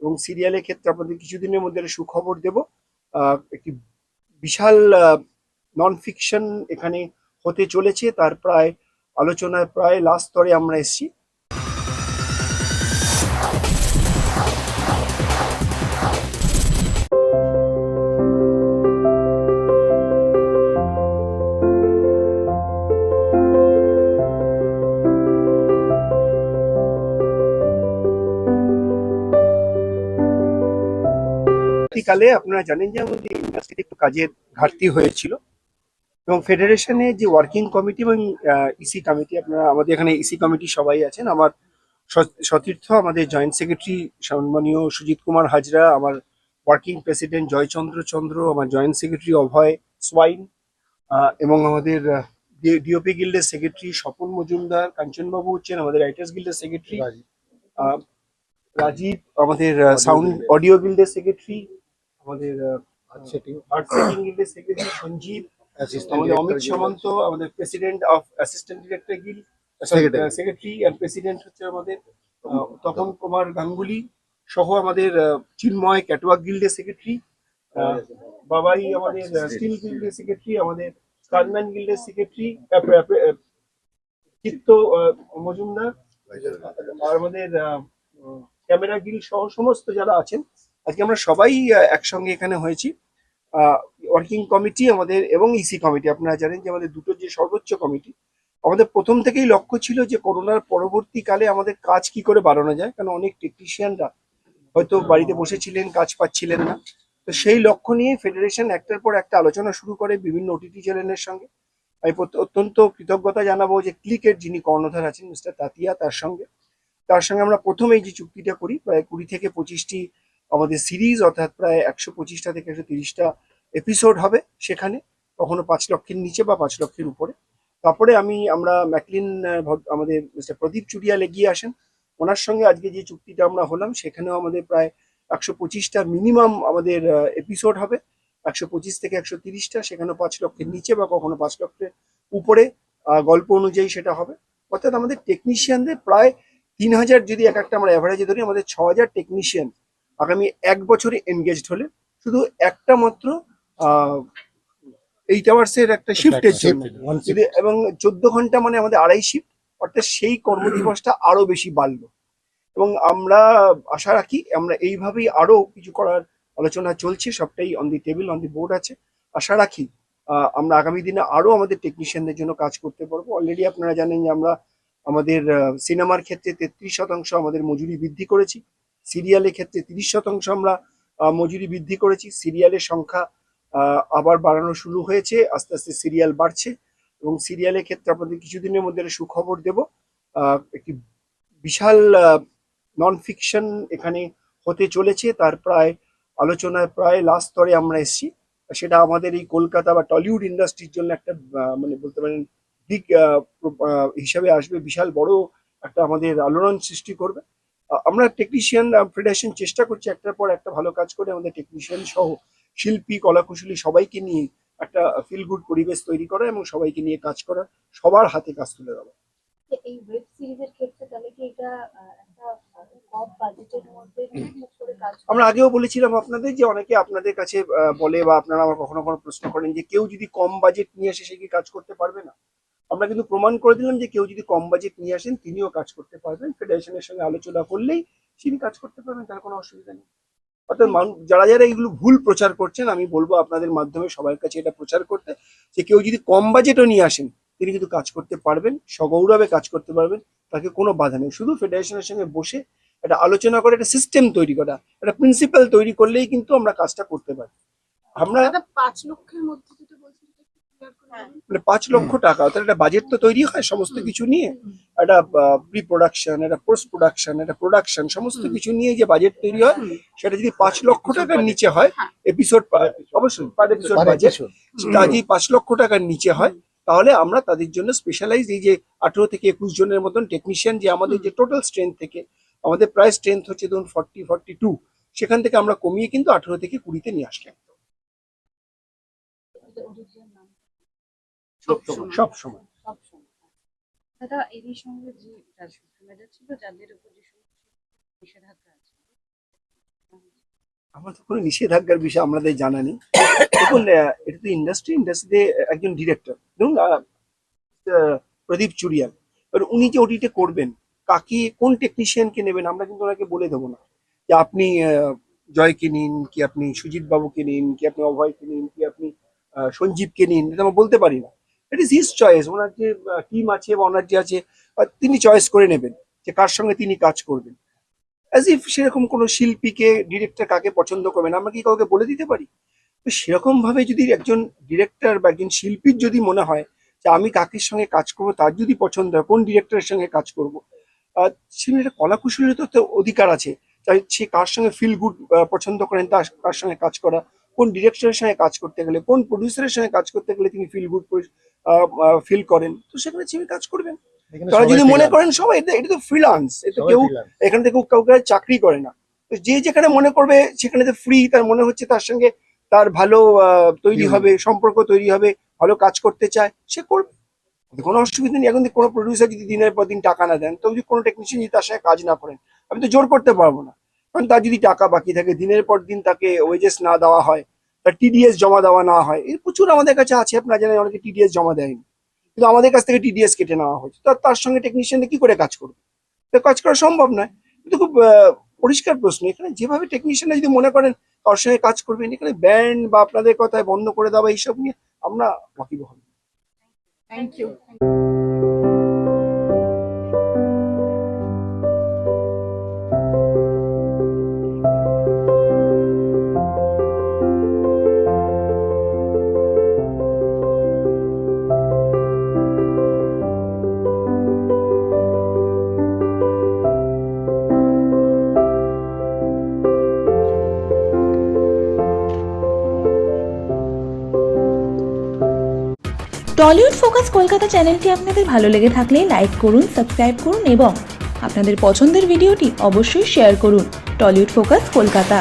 এবং সিরিয়ালের ক্ষেত্রে আপনাদের কিছুদিনের মধ্যে একটা সুখবর দেব। একটি বিশাল নন ফিকশন এখানে হতে চলেছে, তার প্রায় আলোচনায় প্রায় লাস্ট স্তরে আমরা এসেছি। কালে আপনারা জানেন যে আমাদের ইন্ডাস্ট্রিতে একটু কাজের ঘাটতি হয়েছিল এবং ফেডারেশনে যে ওয়ার্কিং কমিটি এবং ইসি কমিটি, আপনারা আমাদের এখানে ইসি কমিটি সবাই আছেন। আমার সতীর্থ আমাদের জয়েন্ট সেক্রেটারি সম্মানীয় সুজিত কুমার হাজরা, আমার ওয়ার্কিং প্রেসিডেন্ট জয়চন্দ্র চন্দ্র, আমার জয়েন্ট সেক্রেটারি অভয় সোয়াইন, এবং আমাদের ডিওপি গিল্ডের সেক্রেটারি স্বপন মজুমদার, কাঞ্চনবাবু হচ্ছেন আমাদের রাইটার্স গিল্ডের সেক্রেটারি, রাজীব আমাদের সাউন্ড অডিও গিল্ডের সেক্রেটারি, আমাদের আর্ট সেটিং গিল্ডের সেক্রেটারি সঞ্জীব, আমাদের অমিত সামন্ত আমাদের president of assistant director guild secretary and president হচ্ছে আমাদের তপন কুমার গাঙ্গুলি, সহ আমাদের চিন্ময় ক্যাটওয়াক গিল্ডের সেক্রেটারি, বাবাই আমাদের স্টিল গিল্ডের সেক্রেটারি, আমাদের স্টারম্যান গিল্ডের সেক্রেটারি চিত্ত মজুমদার, আর আমাদের ক্যামেরা গিল্ড সহ সমস্ত যারা আছেন, আজকে আমরা সবাই একসঙ্গে এখানে হয়েছি। ওয়ার্কিং কমিটি আমাদের এবং ইসি কমিটি, আপনারা জানেন যে আমাদের দুটো যে সর্বোচ্চ কমিটি, আমাদের প্রথম থেকেই লক্ষ্য ছিল যে করোনার পরবর্তীকালে আমাদের কাজ কি করে বাড়ানো যায়, কারণ অনেক টেকনিশিয়ানরা হয়তো বাড়িতে বসেছিলেন, কাজ পাচ্ছিলেন না। তো সেই লক্ষ্য নিয়ে ফেডারেশন একটার পর একটা আলোচনা শুরু করে বিভিন্ন ওটিটি চ্যানেলের সঙ্গে। আমি অত্যন্ত কৃতজ্ঞতা জানাবো যে ক্লিকের যিনি কর্ণধার আছেন মিস্টার তাতিয়া, তার সঙ্গে আমরা প্রথমে এই যে চুক্তিটা করি, প্রায় 20 থেকে 25টি আমাদের সিরিজ, অর্থাৎ প্রায় 125টা থেকে 130টা এপিসোড হবে সেখানে, কখনো 5 লক্ষের নিচে বা 5 লক্ষের উপরে। তারপরে আমরা ম্যাকলিন আমাদের মিস্টার প্রদীপ চুরিয়াল এগিয়ে আসেন, ওনার সঙ্গে আজকে যে চুক্তিটা আমরা হলাম সেখানেও আমাদের প্রায় 125টা মিনিমাম আমাদের এপিসোড হবে, 125 থেকে 130টা, সেখানে 5 লক্ষের নিচে বা কখনো 5 লক্ষের উপরে গল্প অনুযায়ী সেটা হবে। অর্থাৎ আমাদের টেকনিশিয়ানদের প্রায় 3000, যদি একটা আমরা অ্যাভারেজে ধরি, আমাদের 6000 টেকনিশিয়ান আগামী 1 বছরে এনগেজড হলে শুধু একটা মাত্র 8 আওয়ার্সের একটা শিফটের জন্য, এবং 14 ঘন্টা মানে আমাদের 2.5 শিফট, অর্থাৎ সেই কর্মদিবসটা আরো বেশি বাড়লো। এবং আমরা আশা রাখি আমরা এইভাবেই আরো কিছু করার আলোচনা চলছে, সবটাই on the table, on the board আছে। আশা রাখি আমরা আগামী দিনে আরো আমাদের টেকনিশিয়ানদের জন্য কাজ করতে পারবো। অলরেডি আপনারা জানেন যে আমরা আমাদের সিনেমার ক্ষেত্রে 33% আমাদের মজুরি বৃদ্ধি করেছি, সিরিয়ালের ক্ষেত্রে 30% আমরা মজুরি বৃদ্ধি করেছি। সিরিয়ালের সংখ্যা আবার বাড়ানো শুরু হয়েছে, আস্তে আস্তে সিরিয়াল বাড়ছে, এবং সিরিয়ালের ক্ষেত্রে আপনাদের কিছুদিনের মধ্যে একটা সুখবর দেব। একটি বিশাল নন ফিকশন এখানে হতে চলেছে, তার প্রায় আলোচনায় প্রায় লাস্ট স্তরে আমরা এসেছি। সেটা আমাদের এই কলকাতা বা টলিউড ইন্ডাস্ট্রির জন্য একটা মানে বলতে পারেন বিগ হিসাবে আসবে, বিশাল বড় একটা আমাদের আলোড়ন সৃষ্টি করবে। আমরা টেকনিশিয়ান ফেডারেশন চেষ্টা করছি একটার পর একটা ভালো কাজ করে আমাদের টেকনিশিয়ান সহ শিল্পী কলাকুশলী সবাইকে নিয়ে একটা ফিল গুড পরিবেশ তৈরি করা এবং সবাইকে নিয়ে কাজ করা, সবার হাতে কাজ তুলে দেওয়া। এই ওয়েব সিরিজের ক্ষেত্রে তাহলে কি এটা একটা কম বাজেটের মধ্যে করে কাজ? আমরা আগেও বলেছিলাম আপনাদের যে অনেকে আপনাদের কাছে বলে বা আপনারা আমার কখনো কখনো প্রশ্ন করেন যে কেউ যদি কম বাজেট নিয়ে আসে সে কি কাজ করতে পারবে না। আমরা কিন্তু প্রমাণ করে দিলাম যে কেউ যদি কম বাজেট নিয়ে আসেন তিনিও কাজ করতে পারবেন, ফেডারেশনের সঙ্গে আলোচনা করলেই তিনি কাজ করতে পারবেন, তার কোনো অসুবিধা নেই। অর্থাৎ যারা যারা এগুলো ভুল প্রচার করছেন, আমি বলবো আপনাদের মাধ্যমে সবার কাছে এটা প্রচার করতে, যে কেউ যদি কম বাজেটও নিয়ে আসেন তিনি কিন্তু কাজ করতে পারবেন, সগৌরবে কাজ করতে পারবেন, তাকে কোনো বাধা নেই। শুধু ফেডারেশনের সঙ্গে বসে একটা আলোচনা করে একটা সিস্টেম তৈরি করা, একটা প্রিন্সিপাল তৈরি করলেই কিন্তু আমরা কাজটা করতে পারি। আমরা 5 লক্ষের মধ্যে যেটা বলছি মানে 5 লক্ষ টাকা, অর্থাৎ একটা বাজেট তো তৈরি হয় সমস্ত কিছু নিয়ে, একটা প্রি প্রোডাকশন, একটা পোস্ট প্রোডাকশন, একটা প্রোডাকশন, সমস্ত কিছু নিয়ে যে বাজেট তৈরি হয়, সেটা যদি 5 লক্ষ টাকার নিচে হয় এপিসোড, অবশ্যই পার এপিসোড বাজেট, তা যদি 5 লক্ষ টাকার নিচে হয়, তাহলে আমরা তাদের জন্য স্পেশালাইজ এই যে 18 থেকে 21 জনের মতন টেকনিশিয়ান, যে আমাদের যে টোটাল স্ট্রেংথ থেকে আমাদের প্রায় স্ট্রেংথ হচ্ছে ধরুন 42, সেখান থেকে আমরা কমিয়ে কিন্তু 18 থেকে 20-তে নিয়ে আসলাম সব সময়। দাদা এরই সঙ্গে যে শোনা যাচ্ছিল যাদের উপর যে নিষেধাজ্ঞা আছে, আমার তো কোনো নিষেধাজ্ঞার বিষয় আমাদের জানা নেই। দেখুন এটা তো ইন্ডাস্ট্রিতে একজন ডিরেক্টর, ধরুন প্রদীপ চুরিয়াল, এবার উনি যে ওটিতে করবেন, কাকে কোন টেকনিশিয়ানকে নেবেন আমরা কিন্তু ওনাকে বলে দেবো না যে আপনি জয়কে নিন, কি আপনি সুজিত বাবুকে নিন, কি আপনি অভয়কে নিন, কি আপনি সঞ্জীবকে নিন, এটা আমরা বলতে পারি না। ইট ইজ হিজ চয়েস, ওনার যে টিম আছে বা ওনার যে আছে তিনি চয়েস করে নেবেন যে কার সঙ্গে তিনি কাজ করবেন। অ্যাজ ইফ সেরকম কোনো শিল্পীকে ডিরেক্টর কাকে পছন্দ করবেন আমরা কি কাউকে বলে দিতে পারি? তো সেরকম ভাবে যদি একজন ডিরেক্টর বা একজন শিল্পীর যদি মনে হয় যে আমি কাকের সঙ্গে কাজ করবো, তার যদি পছন্দ হয় কোন ডিরেক্টরের সঙ্গে কাজ করবো, সে একটা কলা কুশলীর তো অধিকার আছে। তাই সে কার সঙ্গে ফিল গুড পছন্দ করেন, তার কার সঙ্গে কাজ করা, কোন ডিরেক্টরের সঙ্গে কাজ করতে গেলে, কোন প্রডিউসারের সঙ্গে কাজ করতে গেলে তিনি ফিল গুড ফিল করেন, তো সেখানে তিনি কাজ করবেন। তারা যদি মনে করেন সবাই, এটা তো ফ্রিল্যান্স, এটা কেউ এখান থেকে কাউকে চাকরি করে না। তো যে যেখানে মনে করবে সেখানে তো ফ্রি, তার মনে হচ্ছে তার সঙ্গে তার ভালো তৈরি হবে, সম্পর্ক তৈরি হবে, ভালো কাজ করতে চায়, সে করবে, কোনো অসুবিধা নেই। এখন কোনো প্রডিউসার যদি দিনের পর দিন টাকা না দেন, তো যদি কোনো টেকনিশিয়ান যদি তার সঙ্গে কাজ না করেন, আমি তো জোর করতে পারবো না। কারণ তার যদি টাকা বাকি থাকে, দিনের পর দিন তাকে ওয়েজেস না দেওয়া হয়, তার টিডিএস জমা দেওয়া না হয়, এর প্রচুর আমাদের কাছে আছে, আপনারা জানেন অনেকে টিডিএস জমা দেয়নি, কিন্তু আমাদের কাছ থেকে টিডিএস কেটে নেওয়া হয়েছে, তো তার সঙ্গে টেকনিশিয়ান কি করে কাজ করবে? তো কাজ করা সম্ভব নয়। কিন্তু খুব পরিষ্কার প্রশ্ন, এখানে যেভাবে টেকনিশিয়ানরা যদি মনে করেন কার সঙ্গে কাজ করবেন, এখানে ব্যান্ড বা আপনাদের কথায় বন্ধ করে দেওয়া এইসব নিয়ে আমরা ওয়াকিবহাল। Thank you. Tollywood focus Kolkata চ্যানেলটি আপনাদের ভালো লেগে থাকলে লাইক করুন, সাবস্ক্রাইব করুন এবং আপনাদের পছন্দের ভিডিওটি অবশ্যই শেয়ার করুন। Tollywood focus Kolkata.